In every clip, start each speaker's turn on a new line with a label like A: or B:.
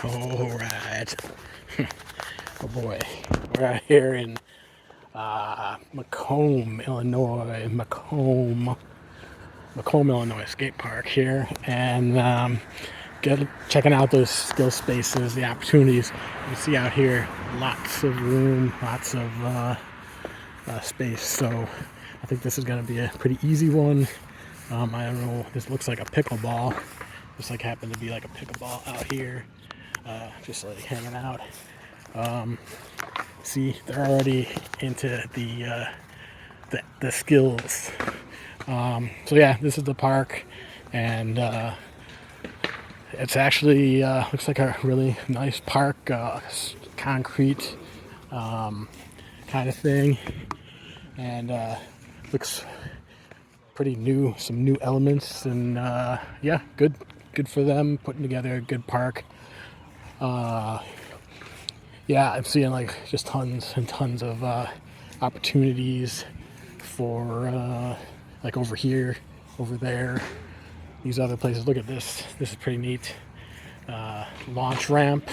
A: All right. Oh boy, we're out here in Macomb, Illinois. Macomb, Illinois skate park here, and checking out those skill spaces, the opportunities. You see out here, lots of room, lots of space. So I think this is going to be a pretty easy one. I don't know. This looks like a pickleball. Just like happened to be like a pickleball out here, just like hanging out. See, they're already into the skills. So yeah, this is the park, and it's actually looks like a really nice park, concrete kind of thing, and looks pretty new. Some new elements, and yeah, good for them putting together a good park. Yeah, I'm seeing like just tons and tons of opportunities for like over here, over there, these other places. Look at this. This is pretty neat. Launch ramp.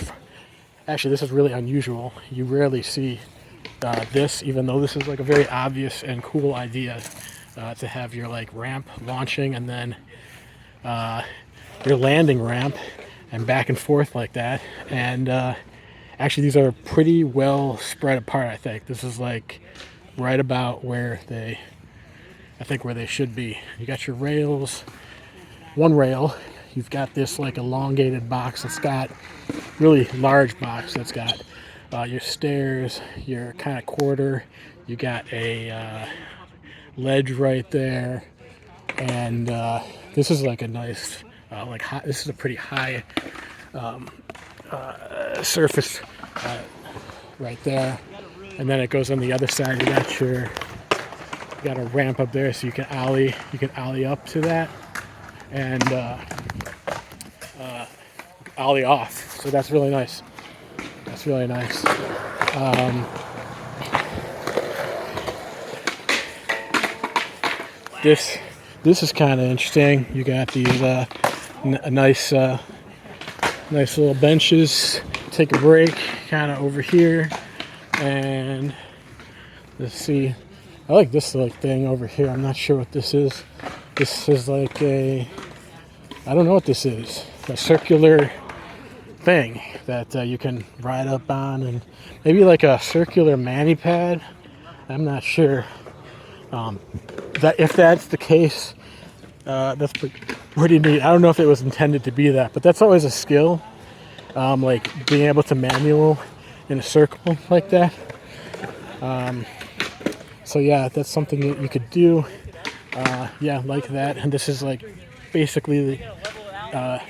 A: Actually, this is really unusual. You rarely see this, even though this is like a very obvious and cool idea to have your like ramp launching and then your landing ramp and back and forth like that. And actually, these are pretty well spread apart. I think this is like right about where they should be. You got your rails, one rail. You've got this like elongated box that's got really large box that's got your stairs, your kind of quarter. You got a ledge right there, and this is like a nice like high, this is a pretty high surface right there. And then it goes on the other side. You got a ramp up there, so you can ollie up to that, and ollie off. So that's really nice. That's really nice. This is kind of interesting. You got these nice little benches. Take a break, kind of over here, and let's see. I like this like thing over here. I'm not sure what this is. This is like I don't know what this is. A circular thing that you can ride up on, and maybe like a circular mani pad. I'm not sure. That if that's the case, that's pretty neat. I don't know if it was intended to be that, but that's always a skill. Like being able to manual in a circle like that. So yeah, that's something that you could do. Yeah, like that. And this is like basically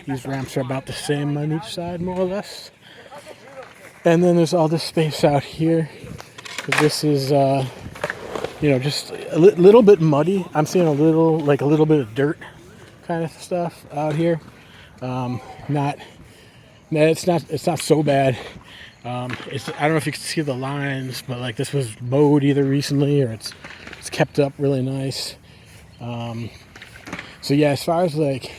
A: these ramps are about the same on each side, more or less. And then there's all this space out here. This is just a little bit muddy. I'm seeing a little bit of dirt kind of stuff out here. It's not so bad. I don't know if you can see the lines, but like this was mowed either recently or it's kept up really nice. So yeah, as far as like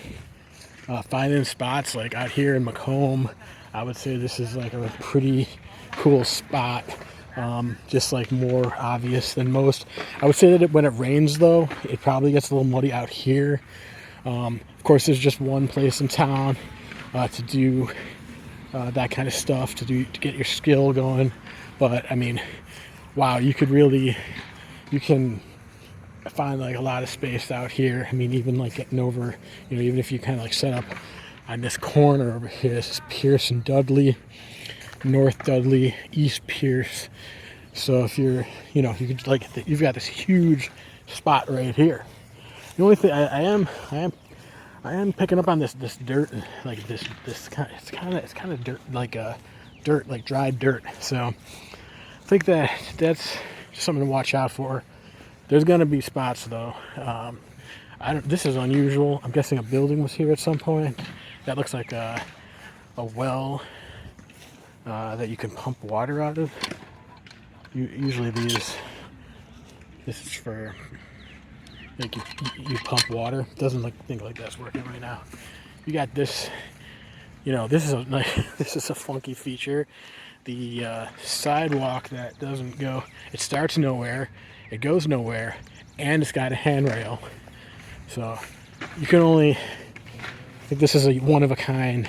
A: finding spots like out here in Macomb, I would say this is like a pretty cool spot. Just like more obvious than most. I would say that when it rains though, it probably gets a little muddy out here. Of course, there's just one place in town to do that kind of stuff, to get your skill going. But I mean, wow, you can find like a lot of space out here. I mean, even like getting over, even if you kind of like set up on this corner over here. This is Pierce and Dudley, North Dudley, East Pierce. So if you're, you could like, you've got this huge spot right here. The only thing I am picking up on this dirt, like this kind. It's kind of dirt, like dirt, like dry dirt. So I think that's just something to watch out for. There's gonna be spots though. This is unusual. I'm guessing a building was here at some point. That looks like a well that you can pump water out of. Usually this is for like you pump water. Doesn't think like that's working right now. You got this you know, this is a nice, this is a funky feature. The sidewalk that doesn't go, it starts nowhere, it goes nowhere, and it's got a handrail. So you can only, I think this is a one of a kind,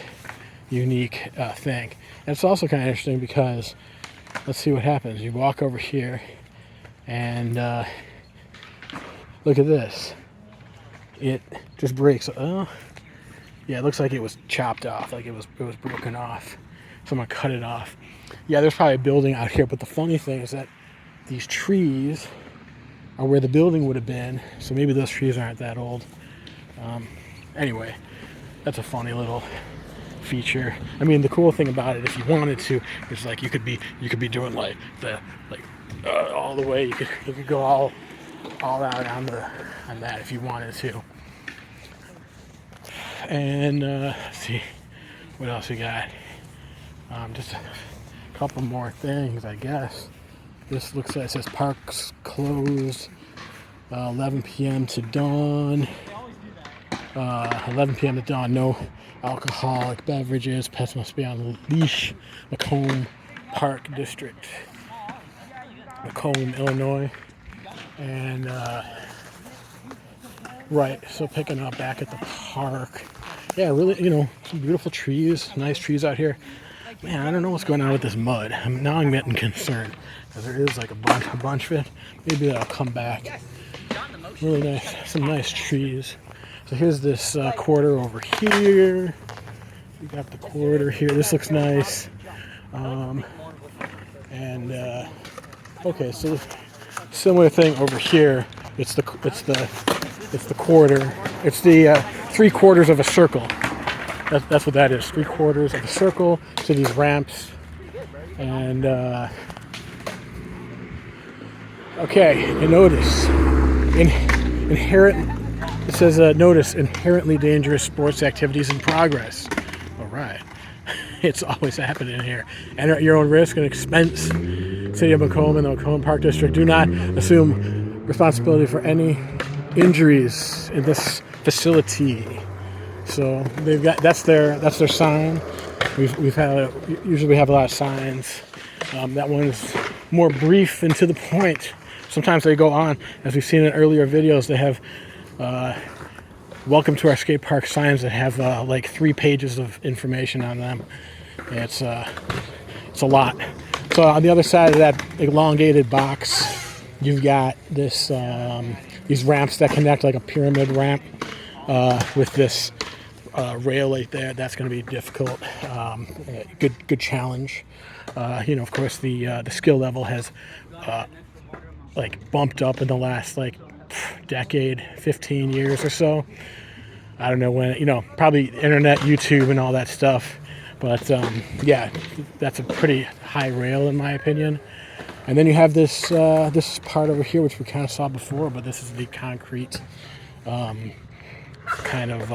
A: unique thing. And it's also kind of interesting because, let's see what happens. You walk over here, and look at this. It just breaks. Oh, yeah, it looks like it was chopped off, like it was broken off. Someone cut it off. Yeah, there's probably a building out here, but the funny thing is that these trees are where the building would have been, so maybe those trees aren't that old. Anyway, that's a funny little feature. I mean, the cool thing about it, if you wanted to, is like you could be doing like all the way. You could go all out on that if you wanted to. And let's see what else we got. Just a couple more things, I guess. This looks like it says parks closed 11 p.m. to dawn. 11 p.m. to dawn. No alcoholic beverages. Pets must be on leash. Macomb Park District, Macomb, Illinois. And right, so picking up back at the park. Yeah, really, you know, some beautiful trees, nice trees out here. Man, I don't know what's going on with this mud. Now I'm getting concerned because there is like a bunch of it. Maybe that'll come back. Really nice, some nice trees. So here's this quarter over here. We got the quarter here. This looks nice. Okay, so similar thing over here. It's the quarter. It's the 3/4 of a circle. That's what that is. 3/4 of a circle to these ramps. And okay, you notice it says notice inherently dangerous sports activities in progress. All right. It's always happening here. Enter at your own risk and expense. City of Macomb and the Macomb Park District do not assume responsibility for any injuries in this facility. So they've got that's their sign. We've had usually we have a lot of signs. That one's more brief and to the point. Sometimes they go on, as we've seen in earlier videos. They have welcome to our skate park signs that have like 3 pages of information on them. It's a lot. So on the other side of that elongated box, you've got this these ramps that connect, like a pyramid ramp with this rail right there. That's going to be difficult. Good challenge. You know, of course, the skill level has like bumped up in the last like decade, 15 years or so. I don't know when, you know, probably internet, YouTube, and all that stuff. But yeah, that's a pretty high rail in my opinion. And then you have this this part over here, which we kind of saw before, but this is the concrete kind of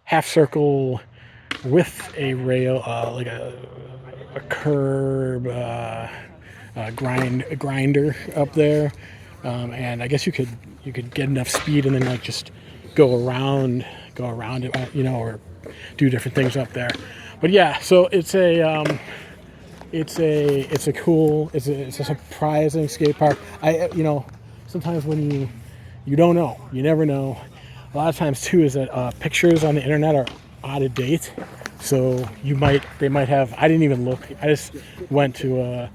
A: half circle with a rail, like a curb, a grinder up there. And I guess you could get enough speed and then like just go around it, you know, or do different things up there. But yeah, so it's a surprising skate park. You know, sometimes when you don't know, you never know. A lot of times too is that pictures on the internet are out of date. So they might have. I didn't even look. I just went to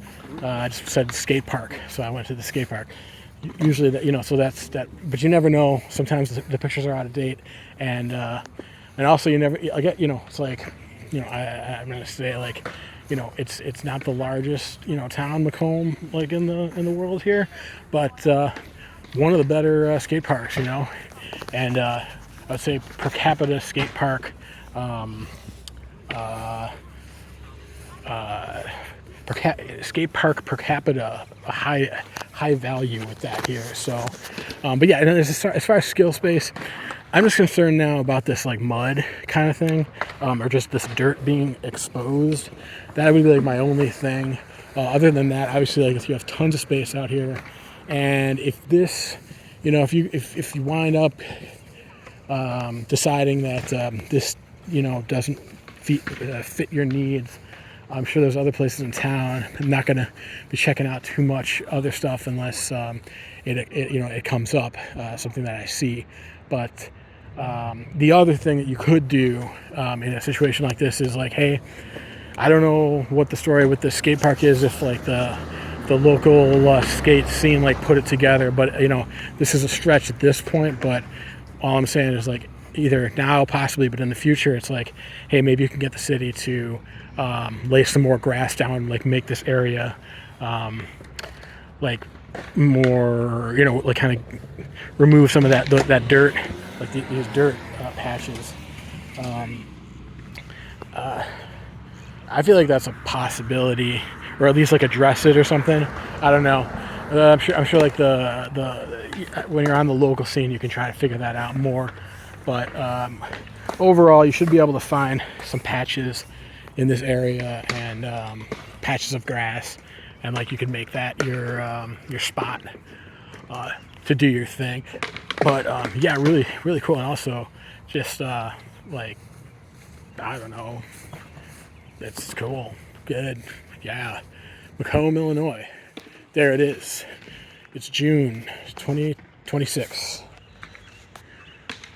A: I just said skate park, so I went to the skate park. Usually, you know, so that's that. But you never know. Sometimes the pictures are out of date, and also you never. I get, you know, it's like, you know, I'm gonna say like, you know, it's not the largest, you know, town, Macomb, like in the world here, but one of the better skate parks, you know, and I'd say per capita skate park. Skate park per capita, a high value with that here. So, but yeah, and as far as skill space, I'm just concerned now about this like mud kind of thing, or just this dirt being exposed. That would be like my only thing. Other than that, obviously, like if you have tons of space out here, and if this, you know, if you wind up deciding that doesn't fit your needs. I'm sure there's other places in town. I'm not going to be checking out too much other stuff unless it comes up, something that I see. But the other thing that you could do in a situation like this is like, hey, I don't know what the story with the skate park is, if like the local skate scene like put it together, but this is a stretch at this point. But all I'm saying is like, either now possibly, but in the future, it's like, hey, maybe you can get the city to lay some more grass down, like make this area like more, like kind of remove some of that dirt, like these dirt patches. I feel like that's a possibility, or at least like address it or something. I don't know. I'm sure like the when you're on the local scene, you can try to figure that out more. But overall, you should be able to find some patches in this area and patches of grass, and like you can make that your spot to do your thing. But yeah, really, really cool. And also just like, I don't know, it's cool. Good. Yeah. Macomb, Illinois. There it is. It's June 2026.